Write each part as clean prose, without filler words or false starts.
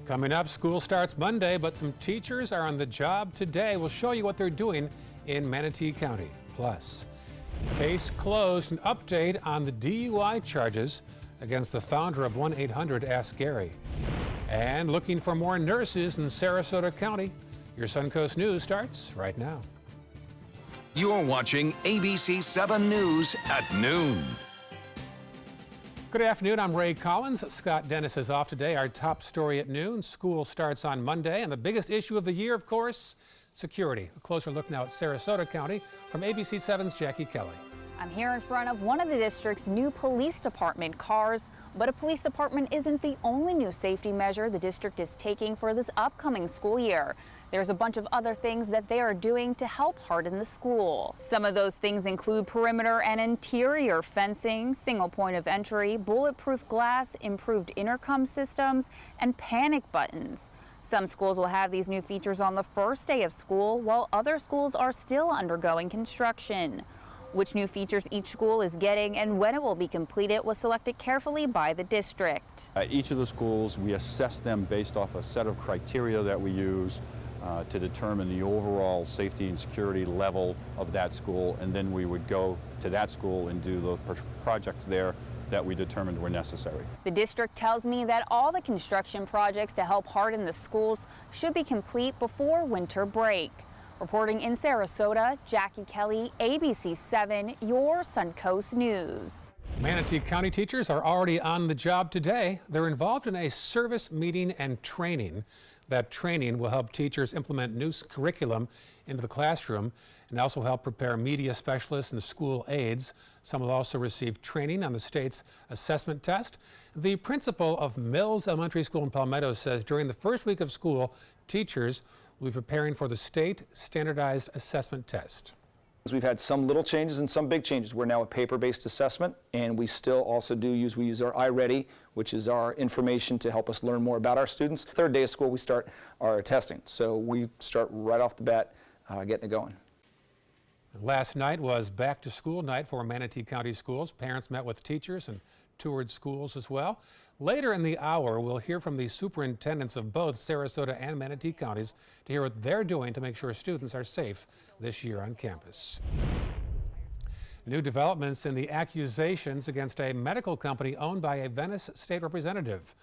Coming up, school starts Monday, but some teachers are on the job today. We'll show you what they're doing in Manatee County. Plus, case closed, an update on the DUI charges against the founder of 1-800-ASK-GARY. And looking for more nurses in Sarasota County. Your Suncoast News starts right now. You're watching ABC 7 News at noon. Good afternoon, I'm Ray Collins. Scott Dennis is off today. Our top story at noon, school starts on Monday, and the biggest issue of the year, of course, security. A closer look now at Sarasota County from ABC 7's Jackie Kelly. I'm here in front of one of the district's new police department cars, but a police department isn't the only new safety measure the district is taking for this upcoming school year. There's a bunch of other things that they are doing to help harden the school. Some of those things include perimeter and interior fencing, single point of entry, bulletproof glass, improved intercom systems, and panic buttons. Some schools will have these new features on the first day of school, while other schools are still undergoing construction. Which new features each school is getting and when it will be completed was selected carefully by the district. At each of the schools, we assess them based off a set of criteria that we use to determine the overall safety and security level of that school, and then we would go to that school and do the projects there that we determined were necessary. The district tells me that all the construction projects to help harden the schools should be complete before winter break. Reporting in Sarasota, Jackie Kelly, ABC 7, your Suncoast News. Manatee County teachers are already on the job today. They're involved in a service meeting and training. That training will help teachers implement new curriculum into the classroom and also help prepare media specialists and school aides. Some will also receive training on the state's assessment test. The principal of Mills Elementary School in Palmetto says during the first week of school, teachers will be preparing for the state standardized assessment test. We've had some little changes and some big changes. We're now a paper-based assessment, and we still also use our iReady, which is our information to help us learn more about our students. Third day of school, we start our testing. So we start right off the bat getting it going. Last night was back to school night for Manatee County schools. Parents met with teachers and toured schools as well. Later in the hour, we'll hear from the superintendents of both Sarasota and Manatee counties to hear what they're doing to make sure students are safe this year on campus. New developments in the accusations against a medical company owned by a Venice state representative.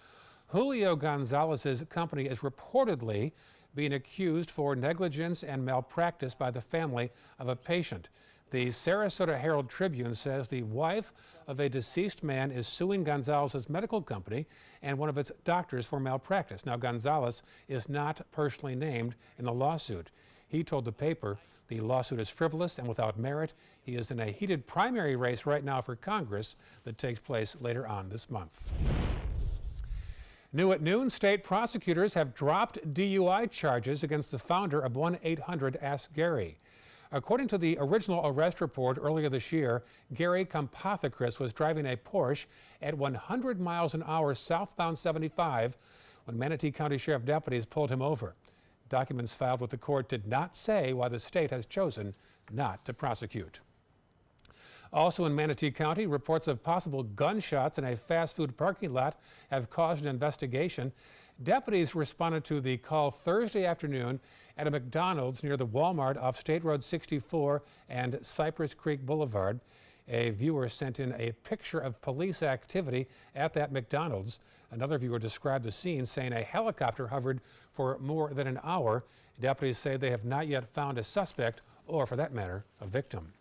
Julio Gonzalez's company is reportedly being accused for negligence and malpractice by the family of a patient. The Sarasota Herald Tribune says the wife of a deceased man is suing Gonzalez's medical company and one of its doctors for malpractice. Now, Gonzalez is not personally named in the lawsuit. He told the paper the lawsuit is frivolous and without merit. He is in a heated primary race right now for Congress that takes place later on this month. New at noon, state prosecutors have dropped DUI charges against the founder of 1-800-ASK-GARY. According to the original arrest report earlier this year, Gary Kampathakris was driving a Porsche at 100 miles an hour southbound 75 when Manatee County Sheriff deputies pulled him over. Documents filed with the court did not say why the state has chosen not to prosecute. Also in Manatee County, reports of possible gunshots in a fast food parking lot have caused an investigation. Deputies responded to the call Thursday afternoon at a McDonald's near the Walmart off State Road 64 and Cypress Creek Boulevard. A viewer sent in a picture of police activity at that McDonald's. Another viewer described the scene, saying a helicopter hovered for more than an hour. Deputies say they have not yet found a suspect or, for that matter, a victim.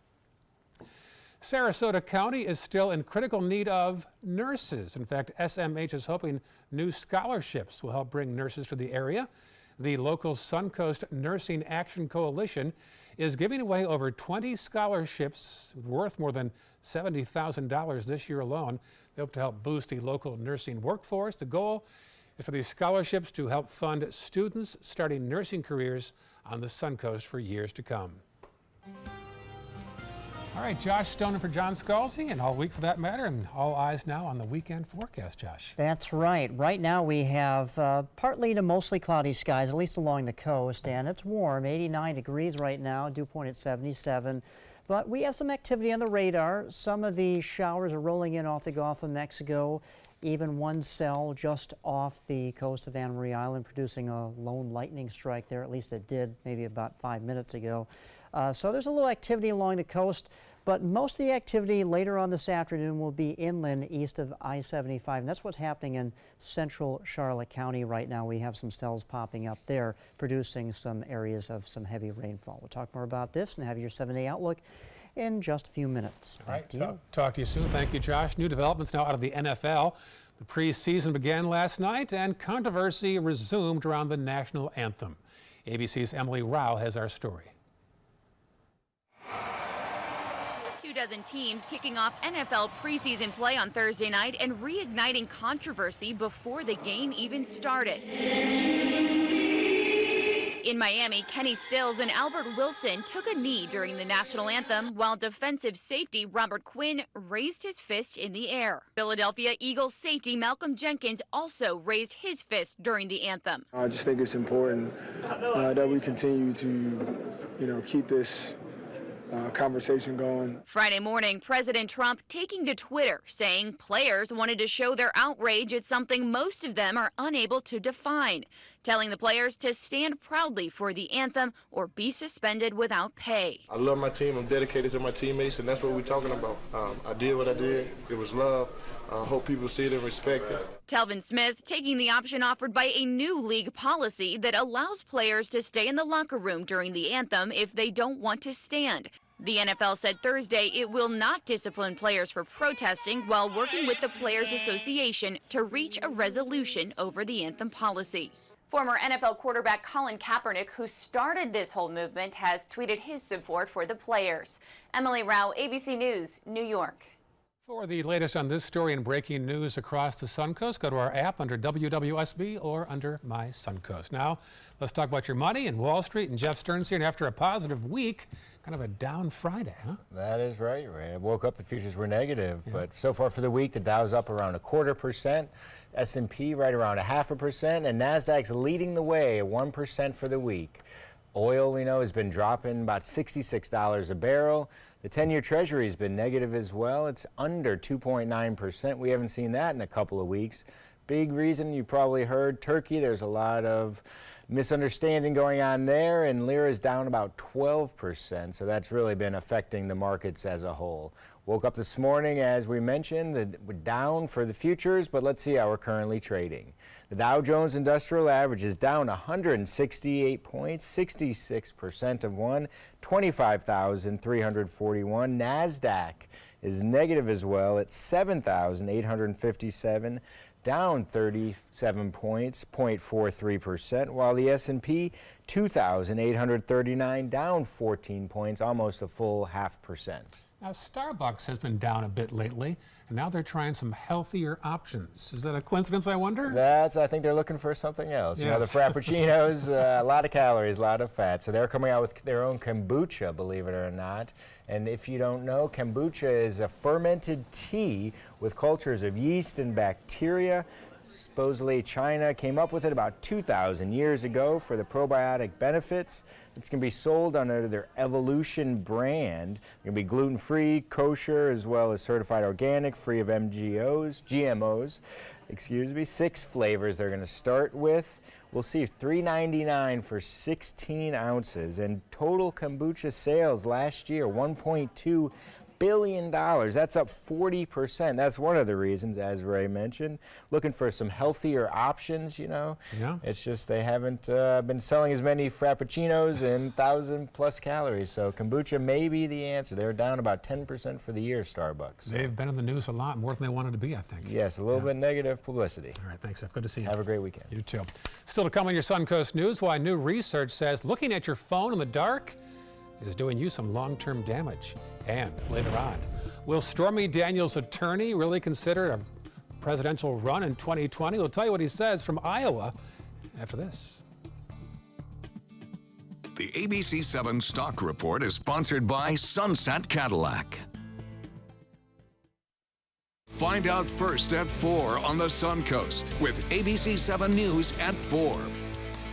Sarasota County is still in critical need of nurses. In fact, SMH is hoping new scholarships will help bring nurses to the area. The local Suncoast Nursing Action Coalition is giving away over 20 scholarships worth more than $70,000 this year alone. They hope to help boost the local nursing workforce. The goal is for these scholarships to help fund students starting nursing careers on the Suncoast for years to come. All right, Josh Stone for John Scalzi, and all week for that matter, and all eyes now on the weekend forecast, Josh. That's right. Right now we have partly to mostly cloudy skies, at least along the coast, and it's warm, 89 degrees right now, dew point at 77. But we have some activity on the radar. Some of the showers are rolling in off the Gulf of Mexico, even one cell just off the coast of Anna Maria Island producing a lone lightning strike there. At least it did maybe about 5 minutes ago. So there's a little activity along the coast, but most of the activity later on this afternoon will be inland east of I-75. And that's what's happening in central Charlotte County right now. We have some cells popping up there producing some areas of some heavy rainfall. We'll talk more about this and have your 7-day outlook in just a few minutes. Back to you. Talk to you soon. Thank you, Josh. New developments now out of the NFL. The preseason began last night and controversy resumed around the national anthem. ABC's Emily Rao has our story. 24 teams kicking off NFL preseason play on Thursday night and reigniting controversy before the game even started. In Miami, Kenny Stills and Albert Wilson took a knee during the national anthem, while defensive safety Robert Quinn raised his fist in the air. Philadelphia Eagles safety Malcolm Jenkins also raised his fist during the anthem. I just think it's important that we continue to, keep this conversation going. Friday morning, President Trump taking to Twitter, saying players wanted to show their outrage at something most of them are unable to define, telling the players to stand proudly for the anthem or be suspended without pay. I love my team. I'm dedicated to my teammates, and that's what we're talking about. I did what I did. It was love. I hope people see it and respect it. Telvin Smith taking the option offered by a new league policy that allows players to stay in the locker room during the anthem if they don't want to stand. The NFL said Thursday it will not discipline players for protesting while working with the Players Association to reach a resolution over the anthem policy. Former NFL quarterback Colin Kaepernick, who started this whole movement, has tweeted his support for the players. Emily Rao, ABC News, New York. For the latest on this story and breaking news across the Suncoast, go to our app under WWSB or under My Suncoast. Now, let's talk about your money and Wall Street. And Jeff Stearns here. And after a positive week, kind of a down Friday, huh? That is right, Ray. I woke up, the futures were negative, but so far for the week, the Dow's up around 0.25%, S&P right around 0.5%, and NASDAQ's leading the way, 1% for the week. Oil, we know, has been dropping about $66 a barrel. The 10-year Treasury has been negative as well. It's under 2.9%. We haven't seen that in a couple of weeks. Big reason, you probably heard, Turkey. There's a lot of misunderstanding going on there, and lira is down about 12%, so that's really been affecting the markets as a whole. Woke up this morning, as we mentioned, we're down for the futures, but let's see how we're currently trading. The Dow Jones Industrial Average is down 168 points, 66% of one, 25,341. NASDAQ is negative as well at 7,857. Down 37 points, 0.43%, while the S&P 2,839, down 14 points, almost a full 0.5%. Now, Starbucks has been down a bit lately, and now they're trying some healthier options. Is that a coincidence, I wonder? I think they're looking for something else. Yes. You know, the Frappuccinos, a lot of calories, a lot of fat. So they're coming out with their own kombucha, believe it or not. And if you don't know, kombucha is a fermented tea with cultures of yeast and bacteria. Supposedly China came up with it about 2,000 years ago for the probiotic benefits. It's going to be sold under their Evolution brand. It's going to be gluten-free, kosher, as well as certified organic, free of GMOs, excuse me. 6 flavors they're going to start with. We'll see $3.99 for 16 ounces. And total kombucha sales last year, $1.2 billion. That's up 40%. That's one of the reasons, as Ray mentioned, looking for some healthier options, you know. Yeah. It's just they haven't been selling as many Frappuccinos and 1,000+ calories. So kombucha may be the answer. They're down about 10% for the year, Starbucks. So. They've been in the news a lot, more than they wanted to be, I think. Yes, a little bit negative publicity. All right, thanks, Jeff. Good to see you. Have a great weekend. You too. Still to come on your Suncoast News, why new research says looking at your phone in the dark is doing you some long-term damage. And later on, will Stormy Daniels' attorney really consider a presidential run in 2020? We'll tell you what he says from Iowa after this. The ABC 7 Stock Report is sponsored by Sunset Cadillac. Find out first at 4 on the Suncoast with ABC 7 News at 4.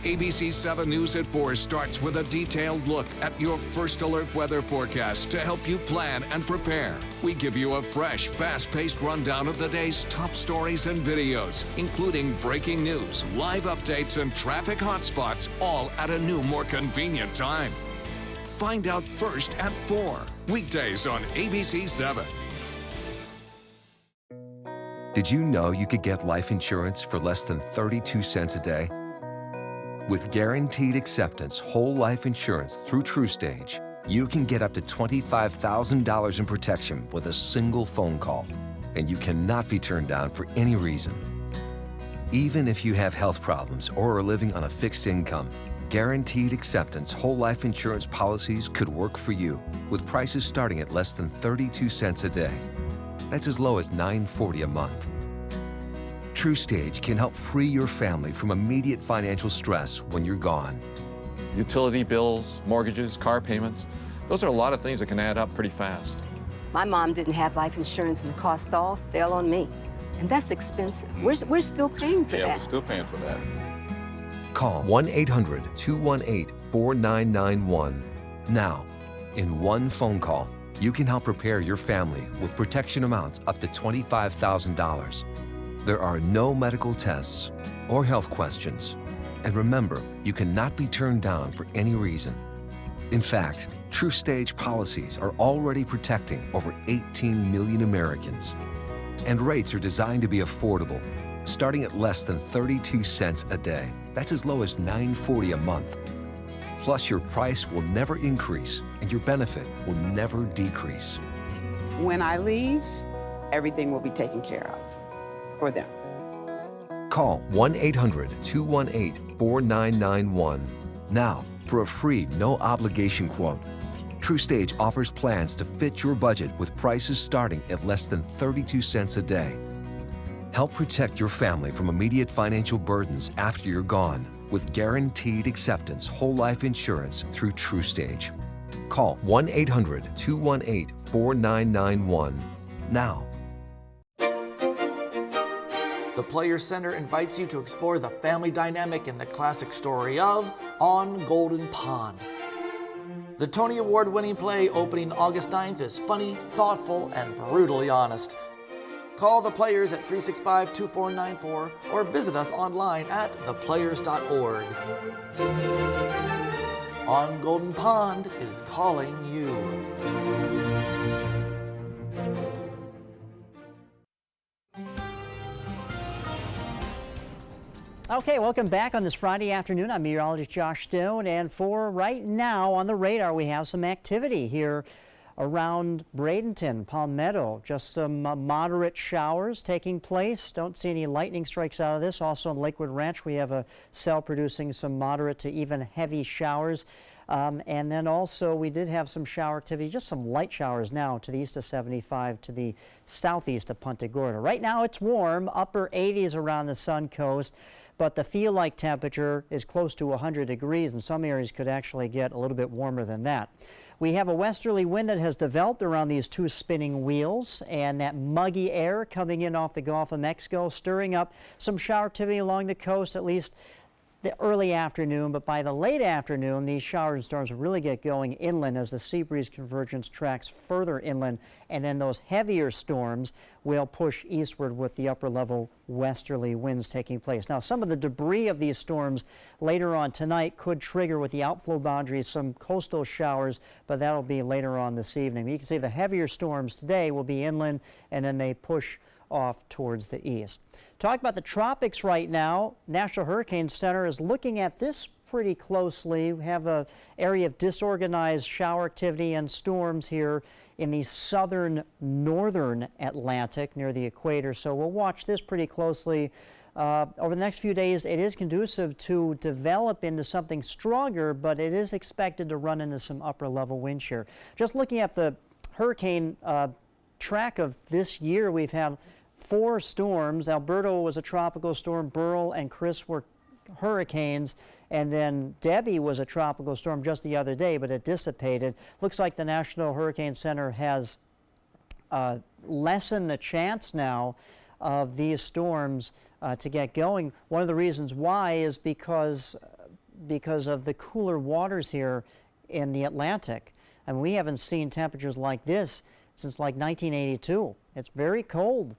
ABC 7 News at 4 starts with a detailed look at your first alert weather forecast to help you plan and prepare. We give you a fresh, fast-paced rundown of the day's top stories and videos, including breaking news, live updates, and traffic hotspots, all at a new, more convenient time. Find out first at 4, weekdays on ABC 7. Did you know you could get life insurance for less than 32 cents a day? With Guaranteed Acceptance whole life insurance through TruStage, you can get up to $25,000 in protection with a single phone call, and you cannot be turned down for any reason. Even if you have health problems or are living on a fixed income, Guaranteed Acceptance whole life insurance policies could work for you, with prices starting at less than 32 cents a day. That's as low as $9.40 a month. TruStage can help free your family from immediate financial stress when you're gone. Utility bills, mortgages, car payments, those are a lot of things that can add up pretty fast. My mom didn't have life insurance and the cost all fell on me. And that's expensive. We're still paying for that. Yeah, we're still paying for that. Call 1-800-218-4991 now. In one phone call, you can help prepare your family with protection amounts up to $25,000. There are no medical tests or health questions. And remember, you cannot be turned down for any reason. In fact, TruStage policies are already protecting over 18 million Americans. And rates are designed to be affordable, starting at less than 32 cents a day. That's as low as $9.40 a month. Plus, your price will never increase and your benefit will never decrease. When I leave, everything will be taken care of for them. Call 1-800-218-4991 now for a free, no-obligation quote. TruStage offers plans to fit your budget with prices starting at less than 32 cents a day. Help protect your family from immediate financial burdens after you're gone with Guaranteed Acceptance whole life insurance through TruStage. Call 1-800-218-4991 now. The Players Center invites you to explore the family dynamic in the classic story of On Golden Pond. The Tony Award-winning play opening August 9th is funny, thoughtful, and brutally honest. Call the Players at 365-2494 or visit us online at theplayers.org. On Golden Pond is calling you. Okay, welcome back on this Friday afternoon. I'm meteorologist Josh Stone, and for right now on the radar we have some activity here around Bradenton, Palmetto. Just some moderate showers taking place. Don't see any lightning strikes out of this. Also in Lakewood Ranch we have a cell producing some moderate to even heavy showers. And then also we did have some shower activity, just some light showers now to the east of 75 to the southeast of Punta Gorda. Right now it's warm, upper 80s around the Sun Coast, but the feel-like temperature is close to 100 degrees, and some areas could actually get a little bit warmer than that. We have a westerly wind that has developed around these two spinning wheels, and that muggy air coming in off the Gulf of Mexico, stirring up some shower activity along the coast, at least the early afternoon, but by the late afternoon, these showers and storms will really get going inland as the sea breeze convergence tracks further inland, and then those heavier storms will push eastward with the upper level westerly winds taking place. Now, some of the debris of these storms later on tonight could trigger with the outflow boundaries some coastal showers, but that'll be later on this evening. You can see the heavier storms today will be inland, and then they push off towards the east. Talk about the tropics right now. National Hurricane Center is looking at this pretty closely. We have an area of disorganized shower activity and storms here in the southern northern Atlantic near the equator. So we'll watch this pretty closely. Over the next few days, it is conducive to develop into something stronger, but it is expected to run into some upper level wind shear. Just looking at the hurricane track of this year, we've had 4 storms. Alberto was a tropical storm, Burl and Chris were hurricanes, and then Debbie was a tropical storm just the other day, but it dissipated. Looks like the National Hurricane Center has lessened the chance now of these storms to get going. One of the reasons why is because because of the cooler waters here in the Atlantic. And we haven't seen temperatures like this since like 1982. It's very cold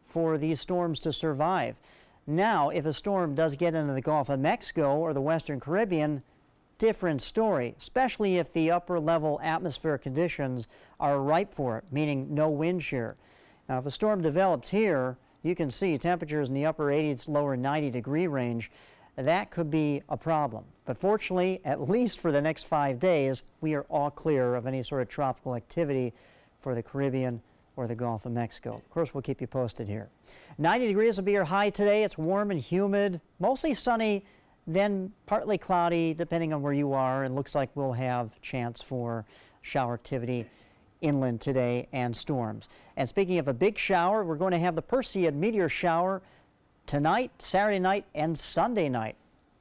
for these storms to survive. Now, if a storm does get into the Gulf of Mexico or the Western Caribbean, different story, especially if the upper level atmospheric conditions are ripe for it, meaning no wind shear. Now, if a storm develops here, you can see temperatures in the upper 80s, lower 90-degree range. That could be a problem. But fortunately, at least for the next 5 days, we are all clear of any sort of tropical activity for the Caribbean or the Gulf of Mexico. Of course, we'll keep you posted here. 90 degrees will be your high today. It's warm and humid, mostly sunny, then partly cloudy depending on where you are, and looks like we'll have a chance for shower activity inland today and storms. And speaking of a big shower, we're going to have the Perseid meteor shower tonight, Saturday night, and Sunday night.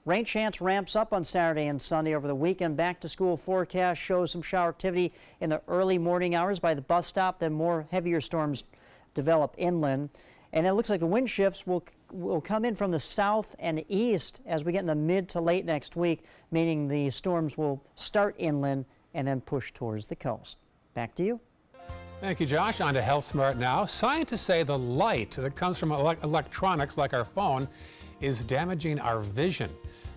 Rain chance ramps up on Saturday and Sunday over the weekend. Back to school forecast shows some shower activity in the early morning hours by the bus stop, then more heavier storms develop inland. And it looks like the wind shifts will come in from the south and east as we get into mid to late next week, meaning the storms will start inland and then push towards the coast. Back to you. Thank you, Josh. On to Health Smart now. Scientists say the light that comes from electronics like our phone is damaging our vision.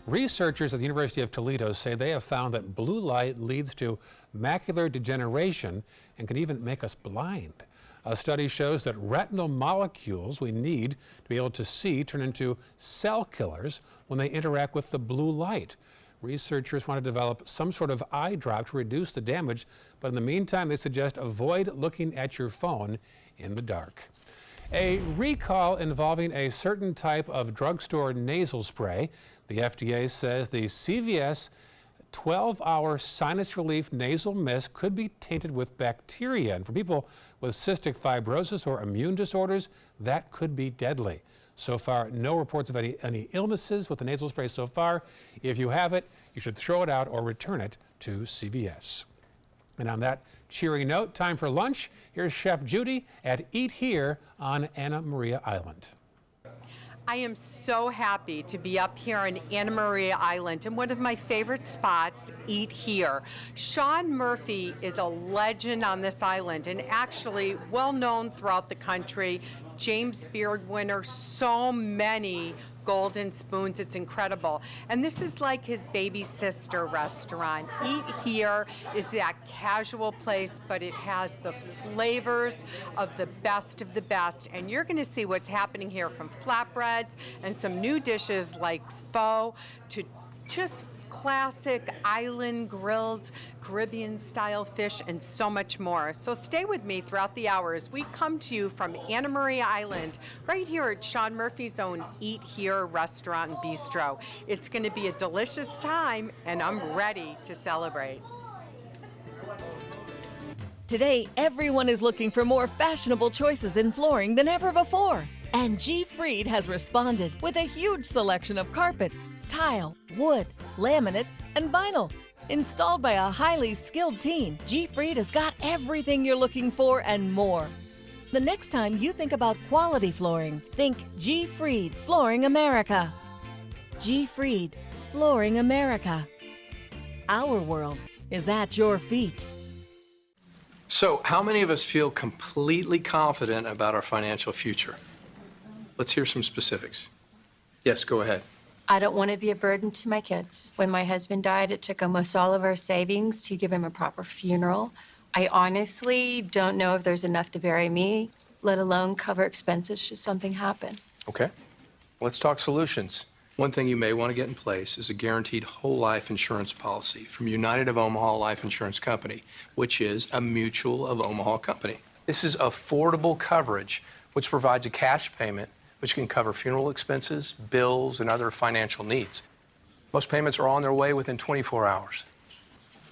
Researchers at the University of Toledo say they have found that blue light leads to macular degeneration and can even make us blind. A study shows that retinal molecules we need to be able to see turn into cell killers when they interact with the blue light. Researchers want to develop some sort of eye drop to reduce the damage, but in the meantime, they suggest avoid looking at your phone in the dark. A recall involving a certain type of drugstore nasal spray. The FDA says the CVS 12-hour sinus relief nasal mist could be tainted with bacteria. And for people with cystic fibrosis or immune disorders, that could be deadly. So far, no reports of any illnesses with the nasal spray so far. If you have it, you should throw it out or return it to CVS. And on that cheery note, time for lunch. Here's Chef Judy at Eat Here on Anna Maria Island. I am so happy to be up here on Anna Maria Island in one of my favorite spots, Eat Here. Sean Murphy is a legend on this island and actually well known throughout the country. James Beard winner, so many golden spoons, it's incredible. And this is like his baby sister restaurant. Eat Here is that casual place, but it has the flavors of the best, and you're gonna see what's happening here, from flatbreads and some new dishes like pho to just classic island grilled Caribbean style fish and so much more. So stay with me throughout the hours. We come to you from Anna Maria Island right here at Sean Murphy's own Eat Here restaurant and bistro. It's going to be a delicious time and I'm ready to celebrate. Today, everyone is looking for more fashionable choices in flooring than ever before. And G. Fried has responded with a huge selection of carpets, tile, wood, laminate, and vinyl. Installed by a highly skilled team, G. Fried has got everything you're looking for and more. The next time you think about quality flooring, think G. Fried Flooring America. G. Fried Flooring America. Our world is at your feet. So, how many of us feel completely confident about our financial future? Let's hear some specifics. Yes, go ahead. I don't want to be a burden to my kids. When my husband died, it took almost all of our savings to give him a proper funeral. I honestly don't know if there's enough to bury me, let alone cover expenses should something happen. Okay. Let's talk solutions. One thing you may want to get in place is a guaranteed whole life insurance policy from United of Omaha Life Insurance Company, which is a Mutual of Omaha company. This is affordable coverage, which provides a cash payment which can cover funeral expenses, bills, and other financial needs. Most payments are on their way within 24 hours.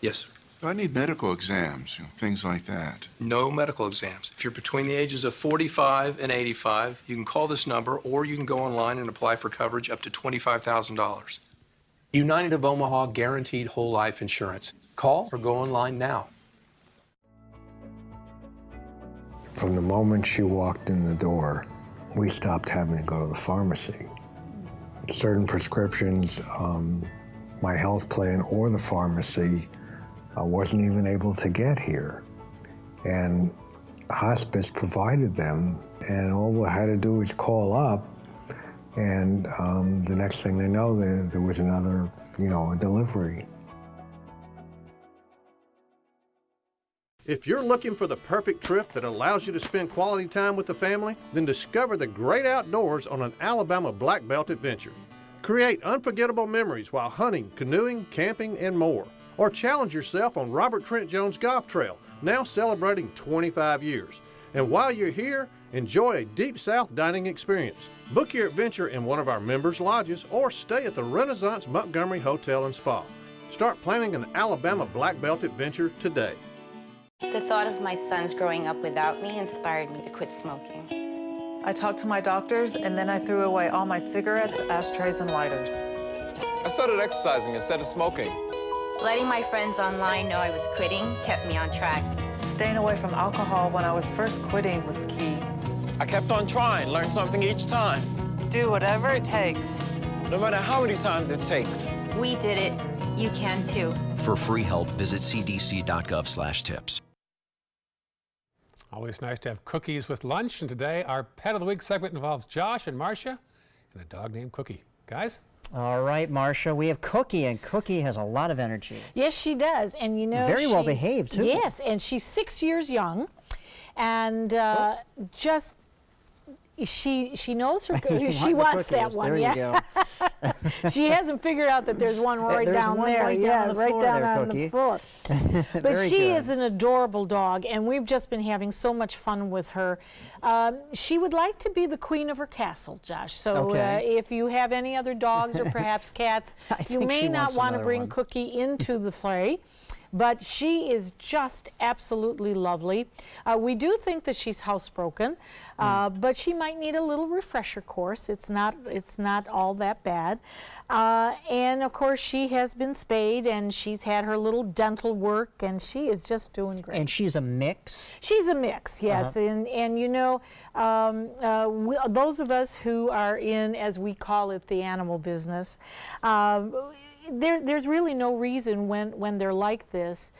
Yes, sir. I need medical exams, things like that. No medical exams. If you're between the ages of 45 and 85, you can call this number or you can go online and apply for coverage up to $25,000. United of Omaha Guaranteed Whole Life Insurance. Call or go online now. From the moment she walked in the door, we stopped having to go to the pharmacy. Certain prescriptions my health plan or the pharmacy wasn't even able to get here. And hospice provided them, and all we had to do was call up, and the next thing they know, there was another, a delivery. If you're looking for the perfect trip that allows you to spend quality time with the family, then discover the great outdoors on an Alabama Black Belt adventure. Create unforgettable memories while hunting, canoeing, camping, and more. Or challenge yourself on Robert Trent Jones Golf Trail, now celebrating 25 years. And while you're here, enjoy a Deep South dining experience. Book your adventure in one of our members' lodges or stay at the Renaissance Montgomery Hotel and Spa. Start planning an Alabama Black Belt adventure today. The thought of my sons growing up without me inspired me to quit smoking. I talked to my doctors, and then I threw away all my cigarettes, ashtrays, and lighters. I started exercising instead of smoking. Letting my friends online know I was quitting kept me on track. Staying away from alcohol when I was first quitting was key. I kept on trying, learned something each time. Do whatever it takes. No matter how many times it takes. We did it. You can too. For free help, visit cdc.gov/tips. Always nice to have cookies with lunch, and today our Pet of the Week segment involves Josh and Marcia and a dog named Cookie. Guys? All right, Marcia, we have Cookie, and Cookie has a lot of energy. Yes, she does, and you know, very well behaved too. Yes, and she's 6 years young, and just she knows her. She wants that one. There you go. She hasn't figured out that there's one right down there. Right down on the floor. But she is an adorable dog, and we've just been having so much fun with her. She would like to be the queen of her castle, Josh. So if you have any other dogs or perhaps cats, you may not want to bring Cookie into the fray. But she is just absolutely lovely. We do think that she's housebroken, but she might need a little refresher course. It's not all that bad. And of course, she has been spayed, and she's had her little dental work, and she is just doing great. And she's a mix? She's a mix, yes. And you know, those of us who are in, as we call it, the animal business, there's really no reason when they're like this.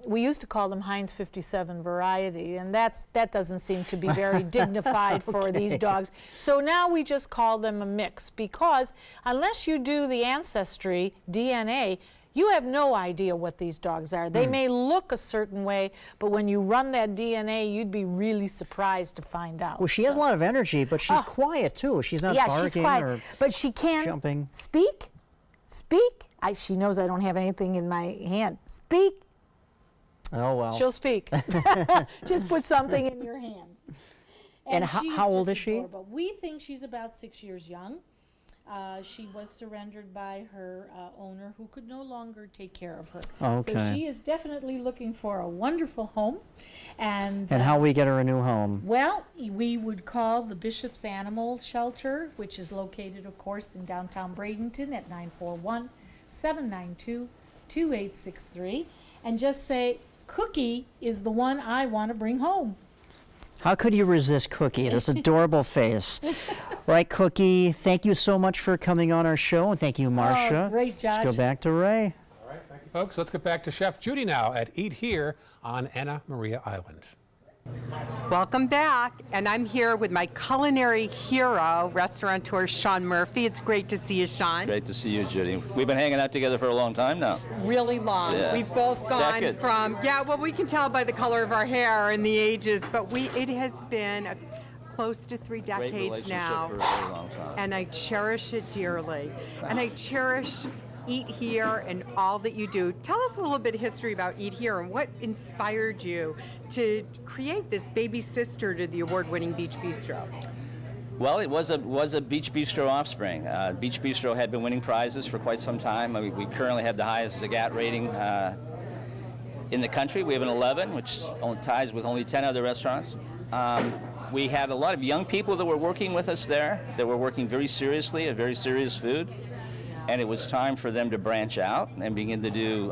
We used to call them Heinz 57 variety, and that doesn't seem to be very dignified for these dogs. So now we just call them a mix, because unless you do the ancestry DNA, you have no idea what these dogs are. They may look a certain way, but when you run that DNA, you'd be really surprised to find out. Well, she has a lot of energy, but she's quiet too. She's not barking she's quiet, or but she can't jumping. Speak. She knows I don't have anything in my hand. Speak. Oh, well. She'll speak. Just put something in your hand. And how old is she? Adorable. We think she's about 6 years young. She was surrendered by her owner, who could no longer take care of her. Okay. So she is definitely looking for a wonderful home. And how we get her a new home? Well, we would call the Bishop's Animal Shelter, which is located, of course, in downtown Bradenton at 941-792-2863, and just say, Cookie is the one I want to bring home. How could you resist Cookie? This adorable face. Right, Cookie, thank you so much for coming on our show, and thank you, Marcia. Oh, great, Josh. Let's go back to Ray. All right, thank you, folks. Let's get back to Chef Judy now at Eat Here on Anna Maria Island. Welcome back, and I'm here with my culinary hero, restaurateur Sean Murphy. It's great to see you, Sean. Great to see you, Judy. We've been hanging out together for a long time now. Really long. Yeah. We've both gone Decades. from, well, we can tell by the color of our hair and the ages, but it has been close to 3 decades now, for a very long time. and I cherish it dearly. And I cherish Eat Here and all that you do. Tell us a little bit of history about Eat Here and what inspired you to create this baby sister to the award-winning Beach Bistro. Well, it was a Beach Bistro offspring. Beach Bistro had been winning prizes for quite some time. We currently have the highest Zagat rating in the country. We have an 11, which ties with only 10 other restaurants. We had a lot of young people that were working with us there, that were working very seriously at very serious food. And it was time for them to branch out and begin to do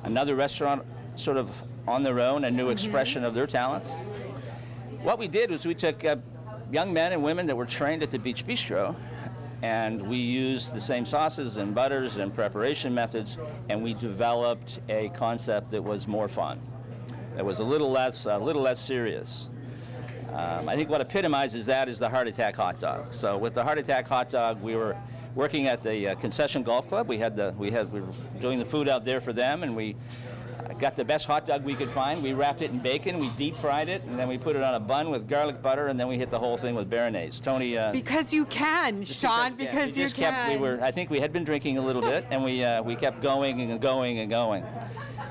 another restaurant sort of on their own, a new expression of their talents. What we did was we took young men and women that were trained at the Beach Bistro And we used the same sauces and butters and preparation methods, and we developed a concept that was more fun. It was a little less serious. I think what epitomizes that is the Heart Attack hot dog. So with the Heart Attack hot dog, we were working at the Concession Golf Club. We were doing the food out there for them, and we got the best hot dog we could find. We wrapped it in bacon, we deep fried it, and then we put it on a bun with garlic butter, and then we hit the whole thing with Béarnaise. Tony, because you can, Sean, because you can. I think we had been drinking a little bit, and we kept going and going and going.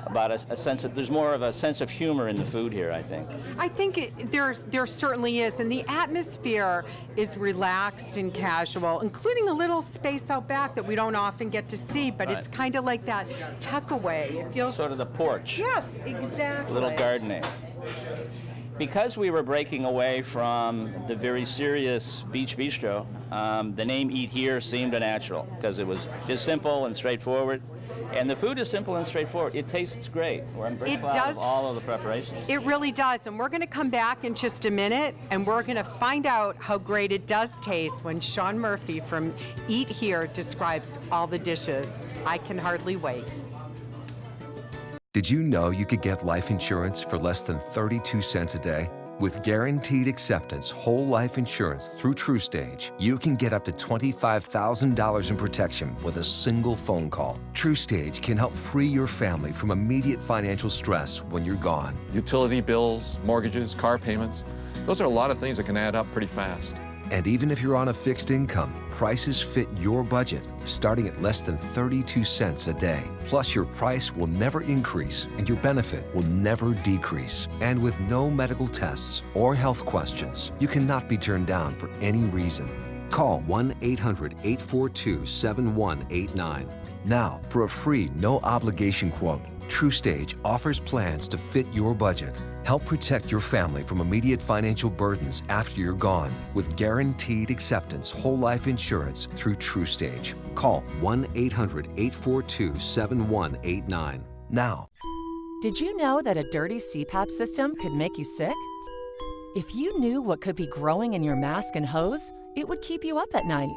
About a sense of, there's more of a sense of humor in the food here, I think. I think there certainly is, and the atmosphere is relaxed and casual, including a little space out back that we don't often get to see, but it's kind of like that tuck away. It feels sort of the porch. Yes, exactly. A little gardening. Because we were breaking away from the very serious Beach Bistro, the name Eat Here seemed natural because it was just simple and straightforward. And the food is simple and straightforward. It tastes great. We're very proud of all of the preparations. It really does. And we're going to come back in just a minute, and we're going to find out how great it does taste when Sean Murphy from Eat Here describes all the dishes. I can hardly wait. Did you know you could get life insurance for less than 32 cents a day? With guaranteed acceptance whole life insurance through TruStage, you can get up to $25,000 in protection with a single phone call. TruStage can help free your family from immediate financial stress when you're gone. Utility bills, mortgages, car payments, those are a lot of things that can add up pretty fast. And even if you're on a fixed income, prices fit your budget, starting at less than 32 cents a day. Plus, your price will never increase and your benefit will never decrease. And with no medical tests or health questions, you cannot be turned down for any reason. Call 1-800-842-7189. Now, for a free, no-obligation quote, TruStage offers plans to fit your budget. Help protect your family from immediate financial burdens after you're gone with guaranteed acceptance whole life insurance through TruStage. Call 1-800-842-7189 now. Did you know that a dirty CPAP system could make you sick? If you knew what could be growing in your mask and hose, it would keep you up at night.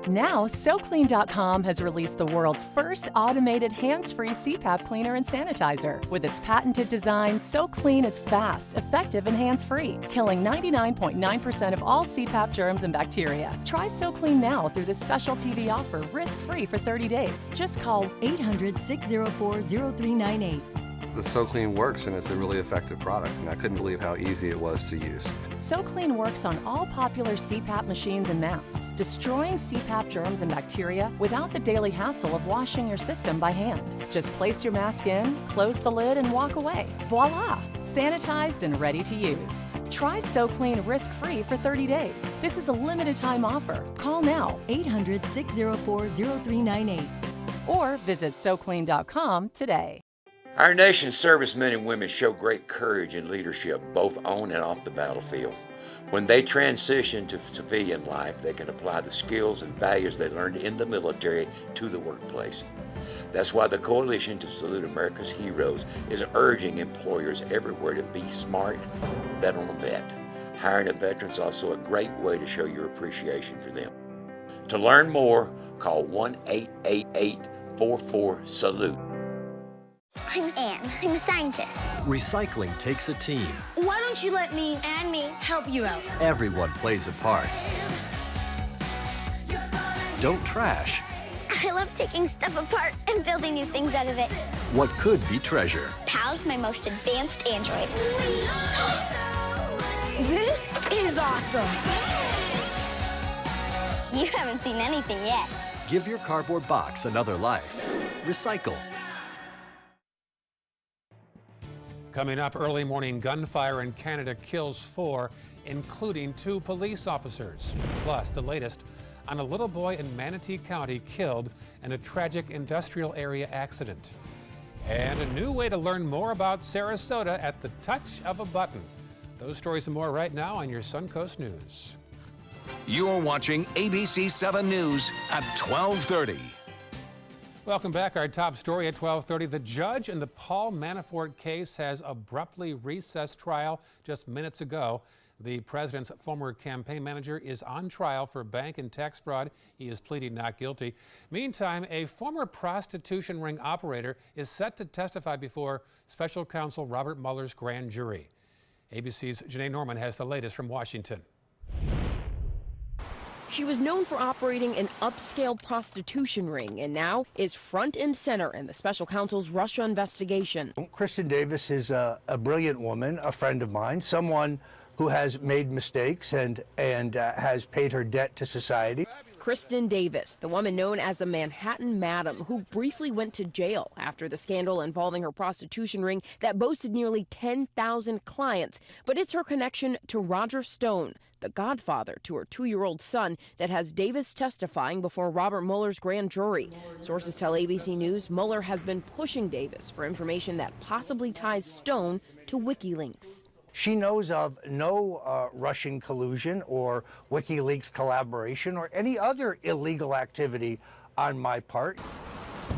Now, SoClean.com has released the world's first automated hands-free CPAP cleaner and sanitizer. With its patented design, SoClean is fast, effective, and hands-free, killing 99.9% of all CPAP germs and bacteria. Try SoClean now through this special TV offer, risk-free for 30 days. Just call 800-604-0398. The SoClean works, and it's a really effective product, and I couldn't believe how easy it was to use. SoClean works on all popular CPAP machines and masks, destroying CPAP germs and bacteria without the daily hassle of washing your system by hand. Just place your mask in, close the lid, and walk away. Voila! Sanitized and ready to use. Try SoClean risk-free for 30 days. This is a limited-time offer. Call now, 800-604-0398, or visit SoClean.com today. Our nation's servicemen and women show great courage and leadership both on and off the battlefield. When they transition to civilian life, they can apply the skills and values they learned in the military to the workplace. That's why the Coalition to Salute America's Heroes is urging employers everywhere to be smart, bet on a vet. Hiring a veteran is also a great way to show your appreciation for them. To learn more, call 1-888-44-SALUTE. I'm Anne. I'm a scientist. Recycling takes a team. Why don't you let me and me help you out? Everyone plays a part. Don't trash I love taking stuff apart and building new things out of it. what could be treasure. Pal's my most advanced android. This is awesome. You haven't seen anything yet. Give your cardboard box another life. Recycle. Coming up, early morning gunfire in Canada kills 4, including 2 police officers. Plus, the latest on a little boy in Manatee County killed in a tragic industrial area accident. And a new way to learn more about Sarasota at the touch of a button. Those stories and more right now on your Suncoast News. You're watching ABC 7 News at 12:30. Welcome back. Our top story at 12:30. The judge in the Paul Manafort case has abruptly recessed trial just minutes ago. The president's former campaign manager is on trial for bank and tax fraud. He is pleading not guilty. Meantime, a former prostitution ring operator is set to testify before special counsel Robert Mueller's grand jury. ABC's Janae Norman has the latest from Washington. She was known for operating an upscale prostitution ring and now is front and center in the special counsel's Russia investigation. Kristen Davis is a brilliant woman, a friend of mine, someone who has made mistakes and has paid her debt to society. Kristen Davis, the woman known as the Manhattan Madam, who briefly went to jail after the scandal involving her prostitution ring that boasted nearly 10,000 clients. But it's her connection to Roger Stone, the godfather to her 2-year-old son, that has Davis testifying before Robert Mueller's grand jury. Sources tell ABC News Mueller has been pushing Davis for information that possibly ties Stone to WikiLeaks. She knows of no Russian collusion or WikiLeaks collaboration or any other illegal activity on my part.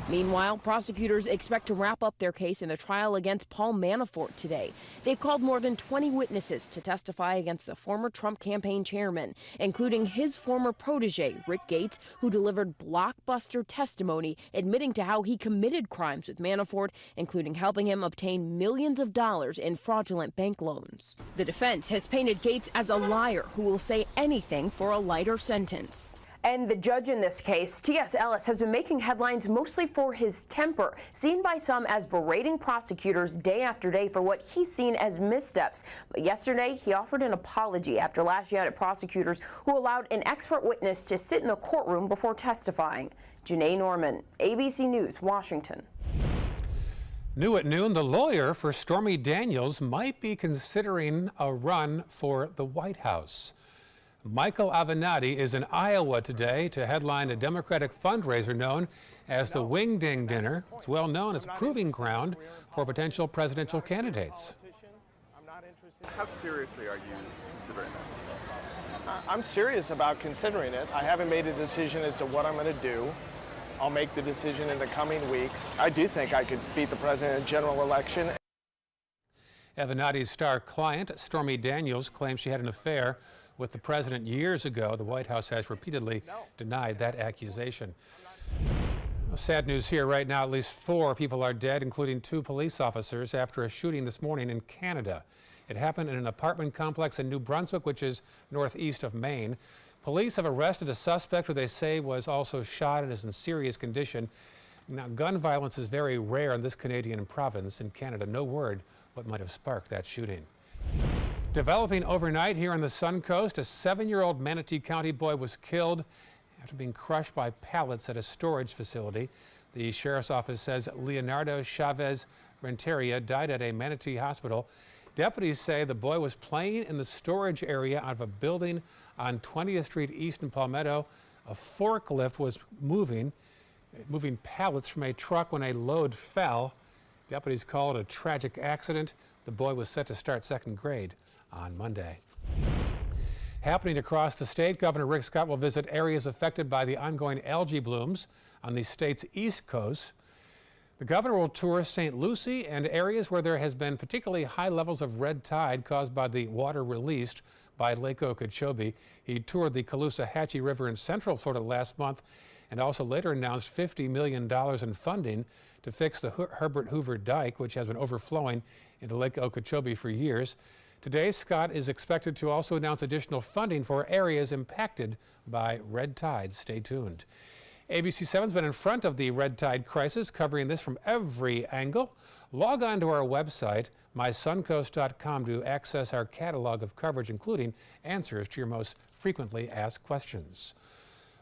Meanwhile, prosecutors expect to wrap up their case in the trial against Paul Manafort today. They've called more than 20 witnesses to testify against the former Trump campaign chairman, including his former protege, Rick Gates, who delivered blockbuster testimony admitting to how he committed crimes with Manafort, including helping him obtain millions of dollars in fraudulent bank loans. The defense has painted Gates as a liar who will say anything for a lighter sentence. And the judge in this case, T.S. Ellis, has been making headlines mostly for his temper, seen by some as berating prosecutors day after day for what he's seen as missteps. But yesterday, he offered an apology after lashing out at prosecutors who allowed an expert witness to sit in the courtroom before testifying. Janae Norman, ABC News, Washington. New at noon, the lawyer for Stormy Daniels might be considering a run for the White House. Michael Avenatti is in Iowa today to headline a Democratic fundraiser known as the Wing Ding Dinner. It's well known as a proving ground for potential presidential candidates. How seriously are you considering this? I'm serious about considering it. I haven't made a decision as to what I'm going to do. I'll make the decision in the coming weeks. I do think I could beat the president in a general election. Avenatti's star client, Stormy Daniels, claims she had an affair with the president years ago. The White House has repeatedly denied that accusation. Sad news here right now. At least 4 people are dead, including 2 police officers, after a shooting this morning in Canada. It happened in an apartment complex in New Brunswick, which is northeast of Maine. Police have arrested a suspect who they say was also shot and is in serious condition. Now, gun violence is very rare in this Canadian province. In Canada, no word what might have sparked that shooting. Developing overnight here on the Sun Coast, a 7-year-old Manatee County boy was killed after being crushed by pallets at a storage facility. The sheriff's office says Leonardo Chavez Renteria died at a Manatee hospital. Deputies say the boy was playing in the storage area of a building on 20th Street East in Palmetto. A forklift was moving pallets from a truck when a load fell. Deputies call it a tragic accident. The boy was set to start 2nd grade on Monday. Happening across the state, Governor Rick Scott will visit areas affected by the ongoing algae blooms on the state's east coast. The governor will tour St. Lucie and areas where there has been particularly high levels of red tide caused by the water released by Lake Okeechobee. He toured the Caloosahatchee River in central Florida last month and also later announced $50 million in funding to fix the Herbert Hoover Dike, which has been overflowing into Lake Okeechobee for years. Today, Scott is expected to also announce additional funding for areas impacted by red tide. Stay tuned. ABC 7's been in front of the red tide crisis, covering this from every angle. Log on to our website, mysuncoast.com, to access our catalog of coverage, including answers to your most frequently asked questions.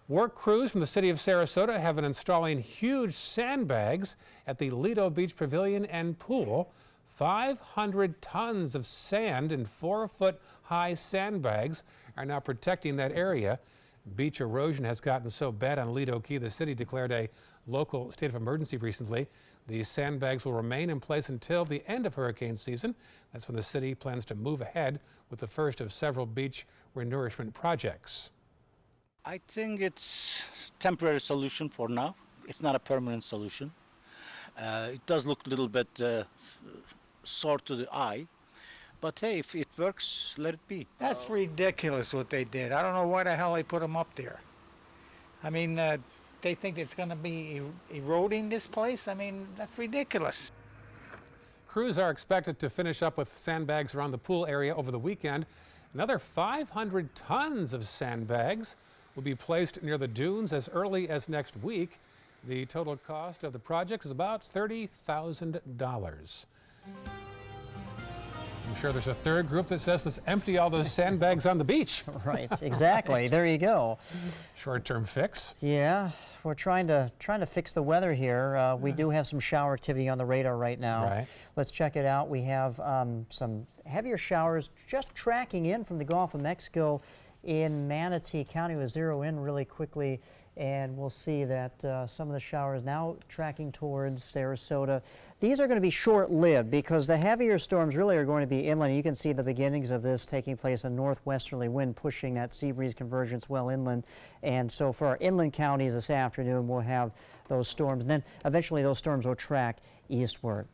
Work crews from the city of Sarasota have been installing huge sandbags at the Lido Beach Pavilion and Pool. 500 tons of sand in 4-foot-high sandbags are now protecting that area. Beach erosion has gotten so bad on Lido Key, the city declared a local state of emergency recently. These sandbags will remain in place until the end of hurricane season. That's when the city plans to move ahead with the first of several beach renourishment projects. I think it's a temporary solution for now. It's not a permanent solution. It does look a little bit sore to the eye, But hey, if it works, let it be. That's ridiculous what they did. I don't know why the hell they put them up there. I mean, they think it's going to be eroding this place? I mean, that's ridiculous. Crews are expected to finish up with sandbags around the pool area over the weekend. Another 500 tons of sandbags will be placed near the dunes as early as next week. The total cost of the project is about $30,000. I'm sure there's a third group that says let's empty all those sandbags on the beach. Right, exactly. There you go. Short-term fix. Yeah, we're trying to fix the weather here. We do have some shower activity on the radar right now. Right. Let's check it out. We have some heavier showers just tracking in from the Gulf of Mexico in Manatee County. We'll zero in really quickly, and we'll see that some of the showers now tracking towards Sarasota. These are going to be short-lived because the heavier storms really are going to be inland. You can see the beginnings of this taking place, a northwesterly wind pushing that sea breeze convergence well inland. And so for our inland counties this afternoon, we'll have those storms. And then eventually those storms will track eastward.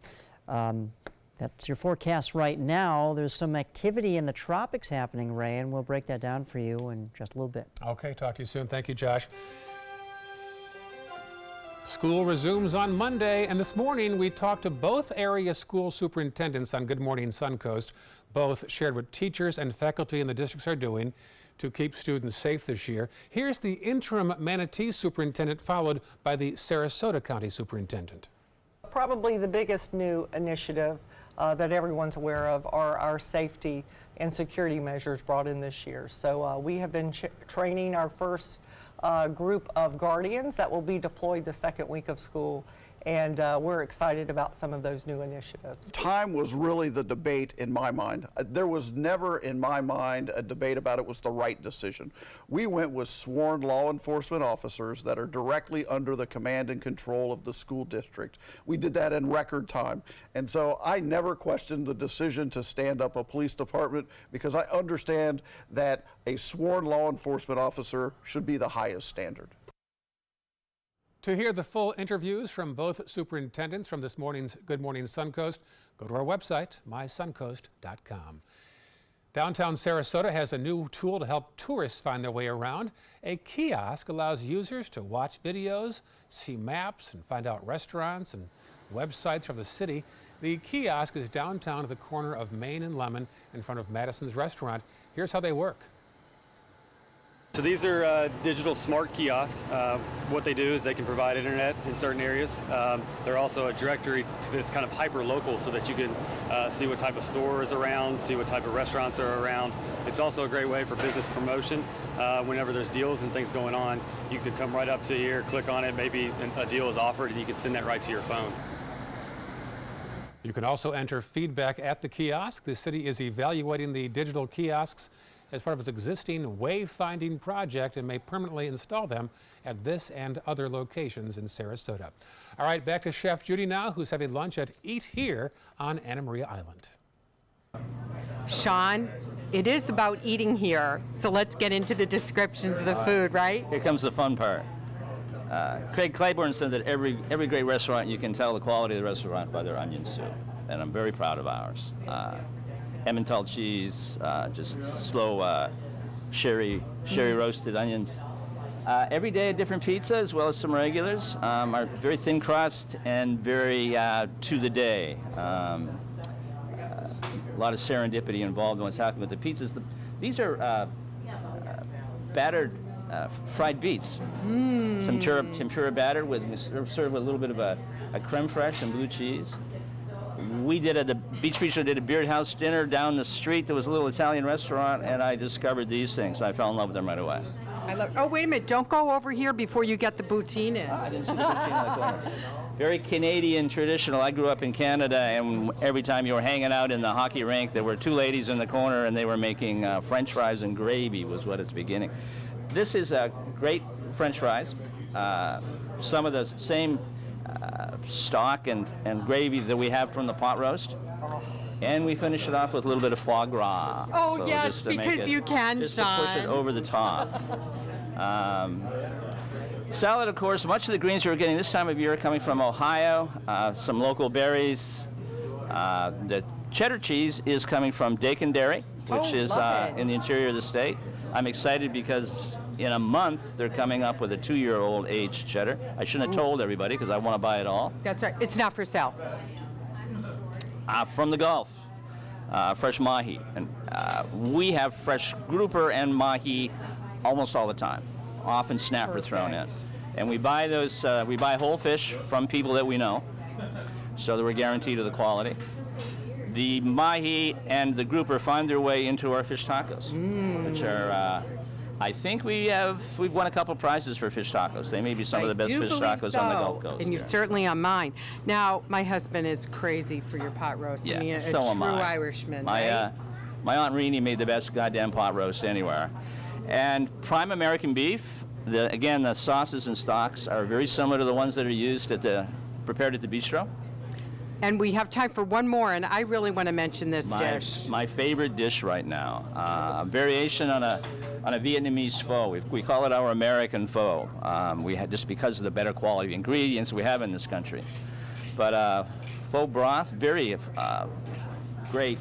That's your forecast right now. There's some activity in the tropics happening, Ray, and we'll break that down for you in just a little bit. Okay, talk to you soon. Thank you, Josh. School resumes on Monday, and this morning we talked to both area school superintendents on Good Morning Suncoast. Both shared what teachers and faculty in the districts are doing to keep students safe this year. Here's the interim Manatee superintendent, followed by the Sarasota County superintendent. Probably the biggest new initiative that everyone's aware of are our safety and security measures brought in this year. So we have been training our first group of guardians that will be deployed the second week of school, and we're excited about some of those new initiatives. Time was really the debate in my mind. There was never in my mind a debate about it was the right decision. We went with sworn law enforcement officers that are directly under the command and control of the school district. We did that in record time, and so I never questioned the decision to stand up a police department because I understand that a sworn law enforcement officer should be the highest standard. To hear the full interviews from both superintendents from this morning's Good Morning Suncoast, go to our website, mysuncoast.com. Downtown Sarasota has a new tool to help tourists find their way around. A kiosk allows users to watch videos, see maps, and find out restaurants and websites from the city. The kiosk is downtown at the corner of Main and Lemon in front of Madison's Restaurant. Here's how they work. So these are digital smart kiosks. What they do is they can provide internet in certain areas. They're also a directory that's kind of hyper-local so that you can see what type of store is around, see what type of restaurants are around. It's also a great way for business promotion. Whenever there's deals and things going on, you can come right up to here, click on it, maybe a deal is offered, and you can send that right to your phone. You can also enter feedback at the kiosk. The city is evaluating the digital kiosks as part of its existing wayfinding project and may permanently install them at this and other locations in Sarasota. All right, back to Chef Judy now, who's having lunch at Eat Here on Anna Maria Island. Sean, it is about eating here, so let's get into the descriptions of the food, right? Here comes the fun part. Craig Claiborne said that every great restaurant, you can tell the quality of the restaurant by their onion soup, and I'm very proud of ours. Emmental cheese, just slow sherry roasted onions. Every day a different pizza as well as some regulars. Are very thin crust and very to the day. A lot of serendipity involved in what's happening with the pizzas. These are battered fried beets. Some tempura batter served with a little bit of a creme fraiche and blue cheese. We did the Beach Bistro did a Beard House dinner down the street. There was a little Italian restaurant, and I discovered these things. I fell in love with them right away. Oh, wait a minute. Don't go over here before you get the poutine in. I didn't see the poutine on the corner. Very Canadian traditional. I grew up in Canada, and every time you were hanging out in the hockey rink, there were two ladies in the corner, and they were making French fries and gravy was what it's beginning. This is a great French fries. Some of the same stock and gravy that we have from the pot roast. And we finish it off with a little bit of foie gras. Oh, so yes, because you can, just Sean. to push it over the top. Salad, of course, much of the greens we're getting this time of year are coming from Ohio. Some local berries. The cheddar cheese is coming from Dakin Dairy, which is love it. in the interior of the state. I'm excited because in a month they're coming up with a 2-year-old aged cheddar. I shouldn't have told everybody because I want to buy it all. That's right. It's not for sale. From the Gulf, fresh mahi. And we have fresh grouper and mahi almost all the time, often snapper thrown in. And we buy those, we buy whole fish from people that we know, so that we're guaranteed of the quality. The mahi and the grouper find their way into our fish tacos, which are, I think we've won a couple prizes for fish tacos. They may be some of the best fish tacos on the Gulf Coast. And you're certainly on mine. Now, my husband is crazy for your pot roast. Yeah, I mean, so am true I. Irishman, My, right? my Aunt Renee made the best goddamn pot roast anywhere. And prime American beef, again, the sauces and stocks are very similar to the ones that are used prepared at the bistro. And we have time for one more, and I really want to mention this dish. My favorite dish right now, a variation on a Vietnamese pho. We call it our American pho. We had, just because of the better quality ingredients we have in this country. But pho broth, very great,